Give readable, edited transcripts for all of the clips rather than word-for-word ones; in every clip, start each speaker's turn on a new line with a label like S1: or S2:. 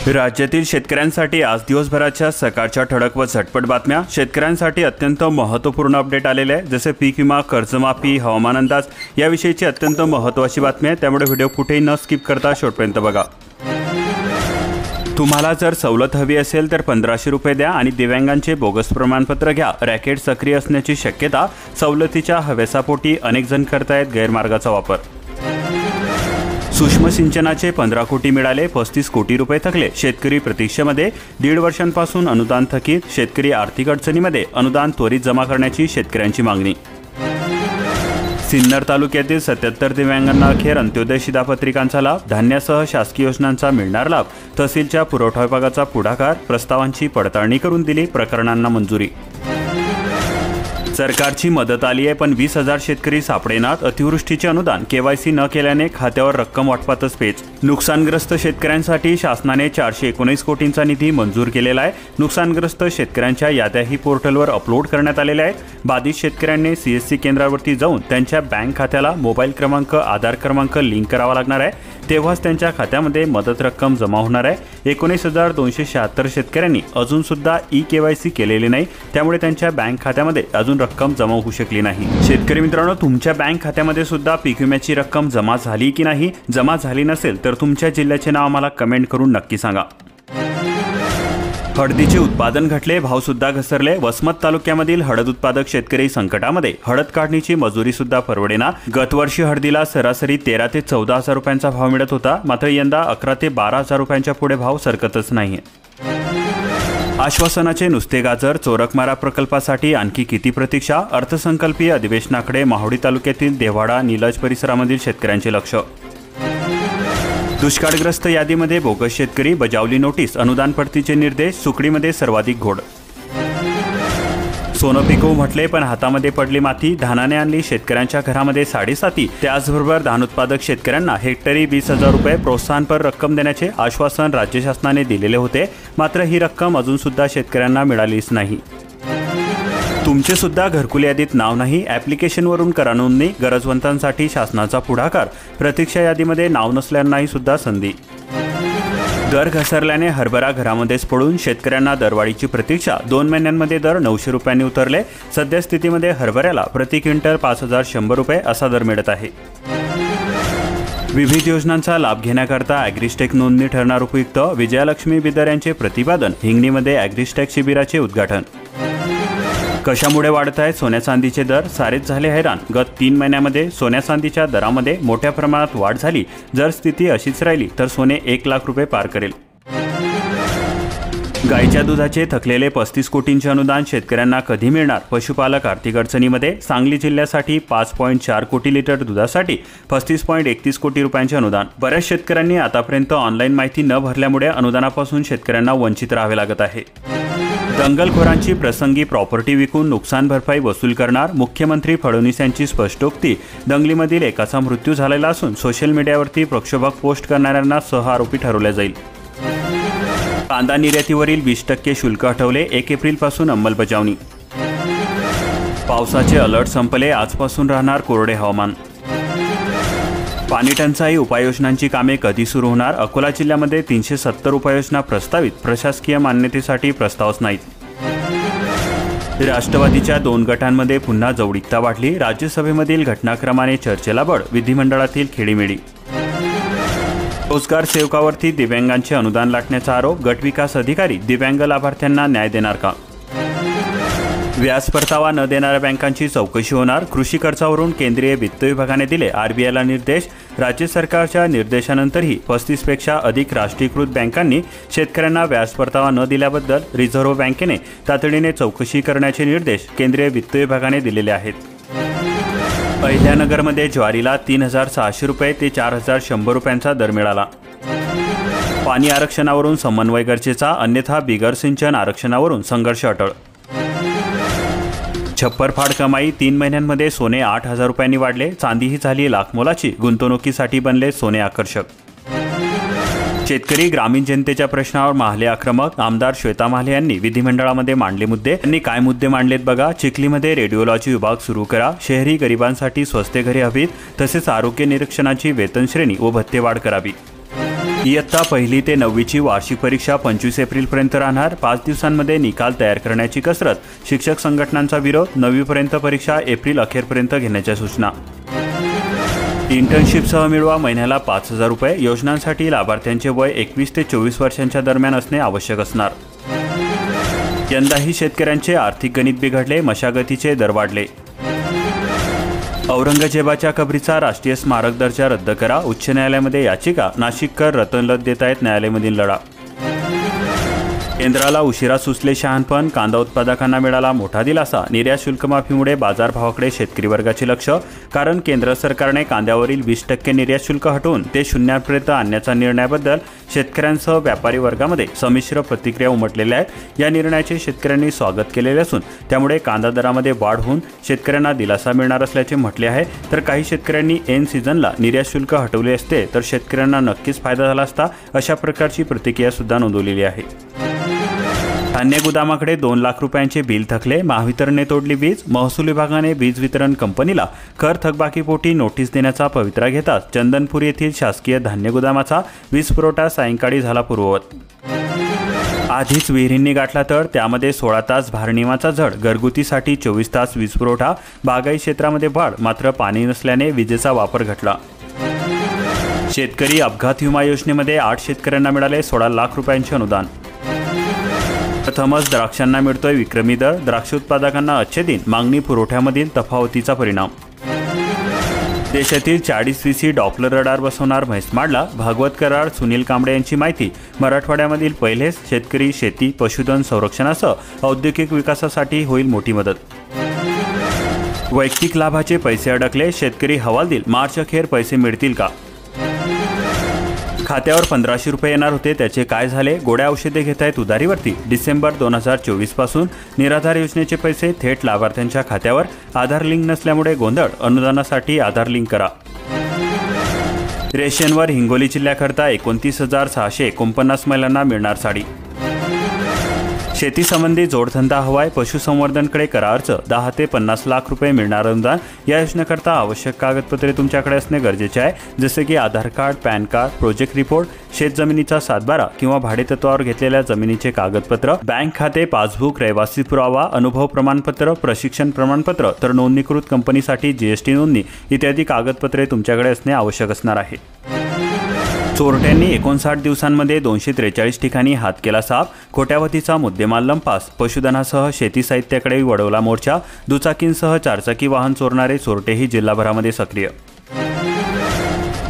S1: राज्यातील शेतकऱ्यांसाठी आज दिवसभराच्या सकाळच्या ठळक व झटपट बातम्या. शेतकऱ्यांसाठी अत्यंत महत्त्वपूर्ण अपडेट आलेले आहे. जसे पीक विमा, कर्जमाफी, हवामान अंदाज याविषयीची अत्यंत महत्त्वाची बातमी आहे. त्यामुळे व्हिडिओ कुठेही न स्किप करता शेवटपर्यंत बघा. तुम्हाला जर सवलत हवी असेल तर 1500 रुपये द्या आणि दिव्यांगांचे बोगस प्रमाणपत्र घ्या. रॅकेट सक्रिय असण्याची शक्यता. सवलतीच्या हव्यासापोटी अनेक जण करतायत गैरमार्गाचा वापर. सूक्ष्म सिंचनाचे 15 कोटी मिळाले, 35 कोटी रुपये थकले. शेतकरी प्रतीक्षेमध्ये. 1.5 वर्षांपासून अनुदान थकीत. शेतकरी आर्थिक अडचणीमध्ये. अनुदान त्वरित जमा करण्याची शेतकऱ्यांची मागणी. सिन्नर तालुक्यातील 77 दिव्यांगांना अखेर अंत्योदय शिधापत्रिकांचा लाभ. धान्यासह शासकीय योजनांचा मिळणार लाभ. तहसीलच्या पुरवठा विभागाचा पुढाकार. प्रस्तावांची पडताळणी करून दिली. प्रकरणांना मंजुरी. सरकारची मदत आली आहे पण 20,000 शेतकरी सापडेनात. अतिवृष्टीचे अनुदान. केवायसी न केल्याने खात्यावर रक्कम वाटपातच पेच. नुकसानग्रस्त शेतकऱ्यांसाठी शासनाने 419 कोटींचा निधी मंजूर केलेला आहे. नुकसानग्रस्त शेतकऱ्यांच्या याद्याही पोर्टलवर अपलोड करण्यात आलेल्या आहेत. बाधित शेतकऱ्यांनी CSC केंद्रावरती जाऊन त्यांच्या बँक खात्याला मोबाईल क्रमांक, आधार क्रमांक लिंक करावा लागणार आहे. तेव्हाच त्यांच्या खात्यामध्ये मदत रक्कम जमा होणार आहे. 19,276 शेतकऱ्यांनी अजून सुद्धा KYC केलेले नाही. त्यामुळे त्यांच्या बँक खात्यामध्ये अजून रक्कम जमा होऊ शकली नाही. शेतकरी मित्रांनो, तुमच्या बँक खात्यामध्ये सुद्धा पीक विम्याची रक्कम जमा झाली की नाही? जमा झाली नसेल तर तुमच्या जिल्ह्याचे नाव आम्हाला कमेंट करून नक्की सांगा. हळदीचे उत्पादन घटले, भाव सुद्धा घसरले. वसमत तालुक्यामधील हळद उत्पादक शेतकरी संकटामध्ये. हळद काढणीची मजुरी सुद्धा परवडेना. गतवर्षी हळदीला सरासरी 13 ते 14,000 रुपयांचा भाव मिळत होता. मात्र यंदा 11 ते 12,000 रुपयांच्या पुढे भाव सरकतच नाहीये. आश्वासनाचे नुसते गाजर. चोरकमारा प्रकल्पासाठी आणखी किती प्रतीक्षा? अर्थसंकल्पीय अधिवेशनाकडे माहुडी तालुक्यातील देवाडा, निलज परिसरामधील शेतकऱ्यांचे लक्ष. दुष्काळग्रस्त यादीमध्ये बोगस शेतकरी. बजावली नोटीस. अनुदान पडतीचे निर्देश. सुकडीमध्ये सर्वाधिक घोड. सोनं पिकवू म्हटले पण हातामध्ये पडली माती. धानाने आणली शेतकऱ्यांच्या घरामध्ये साडेसाती. त्याचबरोबर धान उत्पादक शेतकऱ्यांना हेक्टरी 20,000 रुपये प्रोत्साहनपर रक्कम देण्याचे आश्वासन राज्य शासनाने दिलेले होते. मात्र ही रक्कम अजून सुद्धा शेतकऱ्यांना मिळालीच नाही. तुमचे सुद्धा घरकुल यादीत नाव नाही? ॲप्लिकेशनवरून करा नोंदणी. गरजवंतांसाठी शासनाचा पुढाकार. प्रतीक्षा यादीमध्ये नाव नसल्यांनाही सुद्धा संधी. दर घसरल्याने हरभरा घरामध्येच पडून. शेतकऱ्यांना दरवाढीची प्रतीक्षा. 2 महिन्यांमध्ये दर 900 रुपयांनी उतरले. सद्यस्थितीमध्ये हरभऱ्याला प्रति क्विंटल 5,100 रुपये असा दर मिळत आहे. विविध योजनांचा लाभ घेण्याकरता ॲग्रिस्टेक नोंदणी ठरणार उपयुक्त. विजयालक्ष्मी बिदर यांचे प्रतिपादन. हिंगणीमध्ये ॲग्रिस्टेक शिबिराचे उद्घाटन. कशामुळे वाढत आहेत सोन्या चांदीचे दर? सारेच झाले हैराण. गत 3 महिन्यामध्ये सोन्या चांदीच्या दरामध्ये मोठ्या प्रमाणात वाढ झाली. जर स्थिती अशीच राहिली तर सोने 1 लाख रुपये पार करेल. गायीच्या दुधाचे थकलेले 35 कोटींचे अनुदान शेतकऱ्यांना कधी मिळणार? पशुपालक आर्थिक अडचणीमध्ये. सांगली जिल्ह्यासाठी 5.4 कोटी लिटर दुधासाठी 35.31 कोटी रुपयांचे अनुदान. बऱ्याच शेतकऱ्यांनी आतापर्यंत ऑनलाईन माहिती न भरल्यामुळे अनुदानापासून शेतकऱ्यांना वंचित राहावे लागत आहे. दंगलखोरांची प्रसंगी प्रॉपर्टी विकून नुकसान भरपाई वसूल करणार. मुख्यमंत्री फडणवीस यांची स्पष्टोक्ती. दंगलीमधील एकाचा मृत्यू झालेला असून सोशल मीडियावरती प्रक्षोभक पोस्ट करणाऱ्यांना सह आरोपी ठरवले जाईल. कांदा निर्यातीवरील 20% शुल्क हटवले. 1 एप्रिलपासून अंमलबजावणी. पावसाचे अलर्ट संपले. आजपासून राहणार कोरडे हवामान. पाणी टंचाई उपाययोजनांची कामे कधी सुरू होणार? अकोला जिल्ह्यामध्ये 370 उपाययोजना प्रस्तावित. प्रशासकीय मान्यतेसाठी प्रस्तावच नाहीत. राष्ट्रवादीच्या 2 गटांमध्ये पुन्हा जवळीकता वाढली. राज्यसभेमधील घटनाक्रमाने चर्चेला बळ. विधिमंडळातील खेळीमेळी. रोजगार सेवकावरती दिव्यांगांचे अनुदान लाटण्याचा आरोप. गटविकास अधिकारी दिव्यांग लाभार्थ्यांना न्याय देणार का? व्याज परतावा न देणाऱ्या बँकांची चौकशी होणार. कृषी कर्जावरून केंद्रीय वित्त विभागाने दिले RBIला निर्देश. राज्य सरकारच्या निर्देशानंतरही 35 पेक्षा अधिक राष्ट्रीयकृत बँकांनी शेतकऱ्यांना व्याज परतावा न दिल्याबद्दल रिझर्व्ह बँकेने तातडीने चौकशी करण्याचे निर्देश केंद्रीय वित्त विभागाने दिलेले आहेत. अहिल्यानगरमध्ये ज्वारीला 3,600 रुपये ते 4,100 रुपयांचा दर मिळाला. पाणी आरक्षणावरून समन्वय गरजेचा. अन्यथा बिगर सिंचन आरक्षणावरून संघर्ष अटळ. छप्परफाड कमाई. 3 महिन्यांमध्ये सोने 8,000 रुपयांनी वाढले. चांदीही झाली लाख मोलाची. गुंतवणुकीसाठी बनले सोने आकर्षक. शेतकरी ग्रामीण जनतेच्या प्रश्नावर माहले आक्रमक. आमदार श्वेता माहले यांनी विधिमंडळामध्ये मांडले मुद्दे. त्यांनी काय मुद्दे मांडलेत बघा. चिखलीमध्ये रेडिओलॉजी विभाग सुरू करा. शहरी गरिबांसाठी स्वस्त घरे हवीत. तसेच आरोग्य निरीक्षणाची वेतन श्रेणी व भत्ते वाढ करावी. इयत्ता 1ली ते 9वीची वार्षिक परीक्षा 25 एप्रिलपर्यंत राहणार. 5 दिवसांमध्ये निकाल तयार करण्याची कसरत. शिक्षक संघटनांचा विरोध. 9वीपर्यंत परीक्षा एप्रिल अखेरपर्यंत घेण्याच्या सूचना. इंटर्नशिपसह मिळवा महिन्याला 5,000 रुपये. योजनांसाठी लाभार्थ्यांचे वय 21 ते 24 वर्षांच्या दरम्यान असणे आवश्यक असणार. यंदाही शेतकऱ्यांचे आर्थिक गणित बिघडले. मशागतीचे दर वाढले. औरंगजेबाच्या कबरीचा राष्ट्रीय स्मारक दर्जा रद्द करा. उच्च न्यायालयामध्ये याचिका. नाशिककर रतनलत देत आहेत न्यायालयामधील लढा. केंद्राला उशिरा सुचले शहाणपण. कांदा उत्पादकांना मिळाला मोठा दिलासा. निर्यात शुल्क माफीमुळे बाजारभावाकडे शेतकरी वर्गाचे लक्ष. कारण केंद्र सरकारने कांद्यावरील 20% निर्यात शुल्क हटवून ते शून्यापर्यंत आणण्याच्या निर्णयाबद्दल शेतकऱ्यांसह व्यापारी वर्गामध्ये संमिश्र प्रतिक्रिया उमटलेल्या आहेत. या निर्णयाचे शेतकऱ्यांनी स्वागत केलेले असून त्यामुळे कांदा दरामध्ये वाढ होऊन शेतकऱ्यांना दिलासा मिळणार असल्याचे म्हटले आहे. तर काही शेतकऱ्यांनी एन सीझनला निर्यात शुल्क हटवले असते तर शेतकऱ्यांना नक्कीच फायदा झाला असता, अशा प्रकारची प्रतिक्रिया सुद्धा नोंदवलेली आहे. धान्य गुदामाकडे 2 लाख रुपयांचे बिल थकले. महावितरणने तोडली वीज. महसूल विभागाने वीज वितरण कंपनीला कर थकबाकीपोटी नोटीस देण्याचा पवित्रा घेताच चंदनपूर येथील शासकीय धान्य गुदामाचा वीज पुरवठा सायंकाळी झाला पूर्ववत. आधीच विहिरींनी गाठला तर त्यामध्ये 16 तास भारनियमाचा झड. घरगुतीसाठी 24 तास वीज पुरवठा. बागाई क्षेत्रामध्ये वाढ. मात्र पाणी नसल्याने विजेचा वापर घटला. शेतकरी अपघात विमा योजनेमध्ये 8 शेतकऱ्यांना मिळाले 16 लाख रुपयांचे अनुदान. प्रथमच द्राक्षांना मिळतोय विक्रमी दर. द्राक्ष उत्पादकांना अच्छे दिन. मागणी पुरवठ्यामधील तफावतीचा परिणाम. देशातील 40 VC डॉपलर रडार बसवणार म्हैसमाडला. भागवत करार. सुनील कांबळे यांची माहिती. मराठवाड्यामधील पहिलेच शेतकरी शेती पशुधन संरक्षणासह औद्योगिक विकासासाठी होईल मोठी मदत. वैयक्तिक लाभाचे पैसे अडकले. शेतकरी हवालदिल. मार्च अखेर पैसे मिळतील का? खात्यावर 1500 रुपये येणार होते, त्याचे काय झाले? गोड्या औषधे घेत आहेत उधारीवरती. डिसेंबर 2024 पासून निराधार योजनेचे पैसे थेट लाभार्थ्यांच्या खात्यावर. आधार लिंक नसल्यामुळे गोंधळ. अनुदानासाठी आधार लिंक करा. रेशनवर हिंगोली जिल्ह्याकरता 29,649 महिलांना मिळणार साडी. शेतीसंबंधी जोडधंदा हवाय. पशुसंवर्धनकडे करा अर्ज. 10 ते 50 लाख रुपये मिळणार अनुदान. या योजनेकरता आवश्यक कागदपत्रे तुमच्याकडे असणे गरजेचे आहे, जसे की Aadhaar card, PAN card, project report, शेतजमिनीचा 7/12 किंवा भाडेतत्वावर घेतलेल्या जमिनीचे कागदपत्र, बँक खाते, पासबुक, रहिवासी पुरावा, अनुभव प्रमाणपत्र, प्रशिक्षण प्रमाणपत्र, तर नोंदणीकृत कंपनीसाठी GST नोंदणी इत्यादी कागदपत्रे तुमच्याकडे असणे आवश्यक असणार आहे. चोरट्यांनी 59 दिवसांमध्ये 243 ठिकाणी हात केला साफ. कोट्यावधीचा मुद्देमाल लंपास. पशुधनासह शेती साहित्याकडे वळवला मोर्चा. दुचाकींसह 4चाकी वाहन चोरणारे चोरटेही जिल्हाभरामध्ये सक्रिय.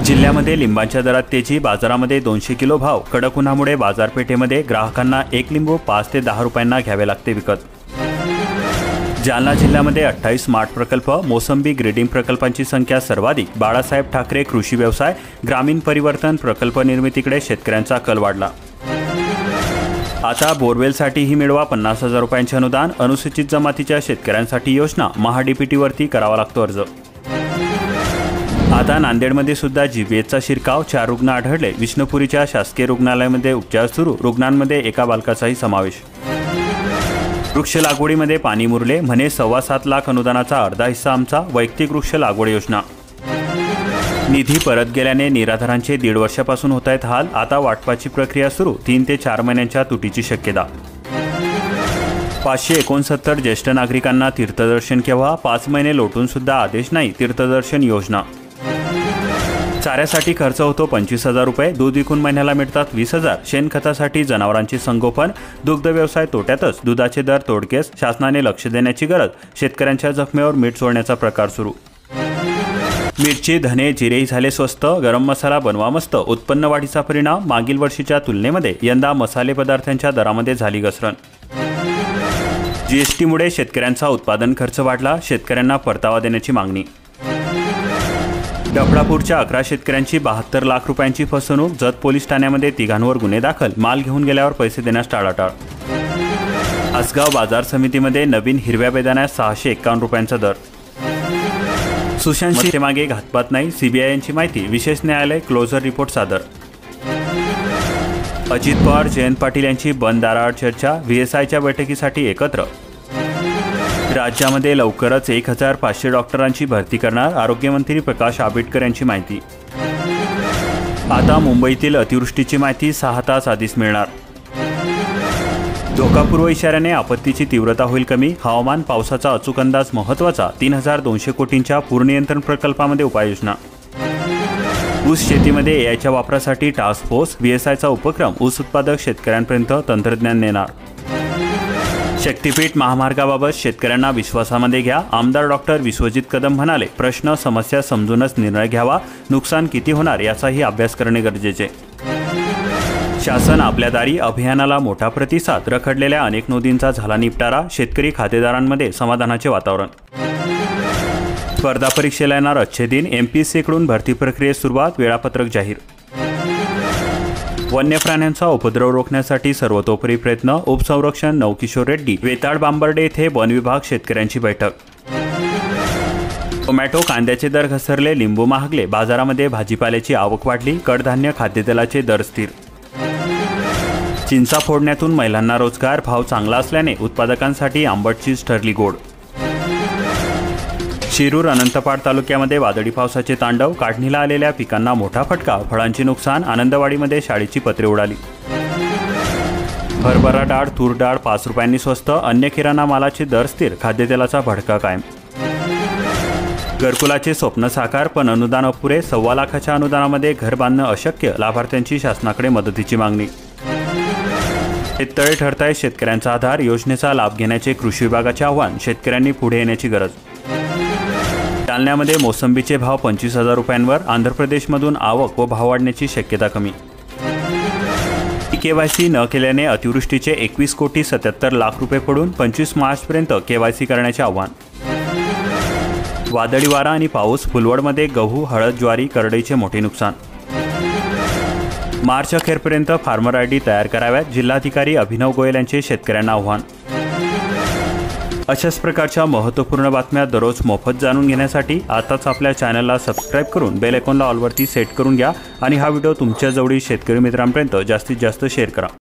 S1: जिल्ह्यामध्ये लिंबाच्या दरात तेजी. बाजारामध्ये 200 किलो भाव. कडक उन्हामुळे बाजारपेठेमध्ये ग्राहकांना 1 लिंबू 5 ते 10 रुपयांना घ्यावे लागते विकत. जालना जिल्ह्यामध्ये 28 स्मार्ट प्रकल्प. मोसंबी ग्रेडिंग प्रकल्पांची संख्या सर्वाधिक. बाळासाहेब ठाकरे कृषी व्यवसाय ग्रामीण परिवर्तन प्रकल्प निर्मितीकडे शेतकऱ्यांचा कल वाढला. आता बोरवेलसाठीही मिळवा 50,000 रुपयांचे अनुदान. अनुसूचित जमातीच्या शेतकऱ्यांसाठी योजना. महाडीपीटीवरती करावा लागतो अर्ज. आता नांदेडमध्ये सुद्धा GBHचा शिरकाव. 4 रुग्ण आढळले. विष्णुपुरीच्या शासकीय रुग्णालयामध्ये उपचार सुरू. रुग्णांमध्ये एका बालकाचाही समावेश. वृक्ष लागवडीमध्ये पाणी मुरले. म्हणे 7.25 लाख अनुदानाचा अर्धा हिस्सा आमचा. वैयक्तिक वृक्ष लागवड योजना. निधी परत गेल्याने निराधारांचे 1.5 वर्षापासून होत आहेत हाल. आता वाटपाची प्रक्रिया सुरू. 3 ते 4 महिन्यांच्या तुटीची शक्यता. 569 ज्येष्ठ नागरिकांना तीर्थदर्शन केव्हा? 5 महिने लोटून सुद्धा आदेश नाही. तीर्थदर्शन योजना. चाऱ्यासाठी खर्च होतो 25,000 रुपये. दूध विकून महिन्याला मिळतात 20,000. शेणखतासाठी जनावरांचे संगोपन. दुग्ध व्यवसाय तोट्यातच. दुधाचे दर तोडकेस. शासनाने लक्ष देण्याची गरज. शेतकऱ्यांच्या जखमेवर मीठ सोडण्याचा प्रकार सुरू. मिरची, धने, जिरेही झाले स्वस्त. गरम मसाला बनवा मस्त. उत्पन्न वाढीचा परिणाम. मागील वर्षीच्या तुलनेमध्ये यंदा मसाले पदार्थांच्या दरामध्ये झाली घसरण. GSTमुळे शेतकऱ्यांचा उत्पादन खर्च वाढला. शेतकऱ्यांना परतावा देण्याची मागणी. डफळापूरच्या 11 शेतकऱ्यांची 72 लाख रुपयांची फसवणूक. जत पोलीस ठाण्यामध्ये 3घांवर गुन्हे दाखल. माल घेऊन गेल्यावर पैसे देण्यास टाळाटाळ. आसगाव बाजार समितीमध्ये नवीन हिरव्या बेदाण्यास 651 रुपयांचा दर. सुशांत मागे घातपात नाही. CBI यांची माहिती. विशेष न्यायालय क्लोजर रिपोर्ट सादर. अजित पवार, जयंत पाटील यांची बंद दाराआड चर्चा. VSIच्या बैठकीसाठी एकत्र. राज्यामध्ये लवकरच 1,500 डॉक्टरांची भरती करणार. आरोग्यमंत्री प्रकाश आंबेडकर यांची माहिती. आता मुंबईतील अतिवृष्टीची माहिती 6 तास आधीच मिळणार. धोकापूर्व इशाऱ्याने आपत्तीची तीव्रता होईल कमी. हवामान पावसाचा अचूक अंदाज महत्त्वाचा. 3200 कोटींच्या पूर नियंत्रण प्रकल्पामध्ये उपाययोजना. ऊस शेतीमध्ये एआयच्या वापरासाठी टास्क फोर्स. VSIचा उपक्रम ऊस उत्पादक शेतकऱ्यांपर्यंत तंत्रज्ञान नेणार. शक्तीपीठ महामार्गाबाबत शेतकऱ्यांना विश्वासामध्ये घ्या. आमदार डॉक्टर विश्वजित कदम म्हणाले, प्रश्न समस्या समजूनच निर्णय घ्यावा. नुकसान किती होणार याचाही अभ्यास करणे गरजेचे. शासन आपल्या दारी अभियानाला मोठा प्रतिसाद. रखडलेल्या अनेक नोंदींचा झाला निपटारा. शेतकरी खातेदारांमध्ये समाधानाचे वातावरण. स्पर्धा परीक्षेला येणार अच्छे दिन. MPSCकडून भरती प्रक्रियेस सुरुवात. वेळापत्रक जाहीर. वन्य प्राण्यांचा उपद्रव रोखण्यासाठी सर्वतोपरी प्रयत्न. उपसंरक्षण नवकिशोर रेड्डी. वेताळ बांबर्डे येथे वन विभाग शेतकऱ्यांची बैठक. टोमॅटो कांद्याचे दर घसरले. लिंबू महागले. बाजारामध्ये भाजीपाल्याची आवक वाढली. कडधान्य खाद्यतेलाचे दर स्थिर. चिंचा फोडण्यातून महिलांना रोजगार. भाव चांगला असल्याने उत्पादकांसाठी आंबट चीज ठरली गोड. शिरूर अनंतपाड तालुक्यामध्ये वादळी पावसाचे तांडव. काढणीला आलेल्या पिकांना मोठा फटका. फळांचे नुकसान. आनंदवाडीमध्ये शाळेची पत्रे उडाली. हरभरा डाळ तूर डाळ 5 रुपयांनी स्वस्त. अन्य किराणा मालाचे दर स्थिर. खाद्यतेलाचा भडका कायम. घरकुलाचे स्वप्न साकार पण अनुदान अपुरे. 1.25 लाखाच्या अनुदानामध्ये घर बांधणं अशक्य. लाभार्थ्यांची शासनाकडे मदतीची मागणी. शेततळे ठरताय शेतकऱ्यांचा आधार. योजनेचा लाभ घेण्याचे कृषी विभागाचे आव्हान. शेतकऱ्यांनी पुढे येण्याची गरज. जालन्यामध्ये मोसंबीचे भाव 25,000 रुपयांवर. आंध्र प्रदेशमधून आवक व भाव वाढण्याची शक्यता कमी. KYC न केल्याने अतिवृष्टीचे 21,77 लाख रुपये पडून 25 मार्चपर्यंत KYC करण्याचे आव्हान. वादळी वारा आणि पाऊस. फुलवडमध्ये गहू हळद ज्वारी करडईचे मोठे नुकसान. मार्च अखेरपर्यंत फार्मर ID तयार कराव्यात. जिल्हाधिकारी अभिनव गोयल यांचे शेतकऱ्यांना आव्हान. अशाच प्रकारच्या महत्त्वपूर्ण बातम्या दररोज मोफत जाणून घेण्यासाठी आताच आपल्या चॅनलला सबस्क्राईब करून बेल आयकॉनला ऑलवरती सेट करून घ्या आणि हा व्हिडिओ तुमच्या जवळील शेतकरी मित्रांपर्यंत जास्तीत जास्त शेअर करा.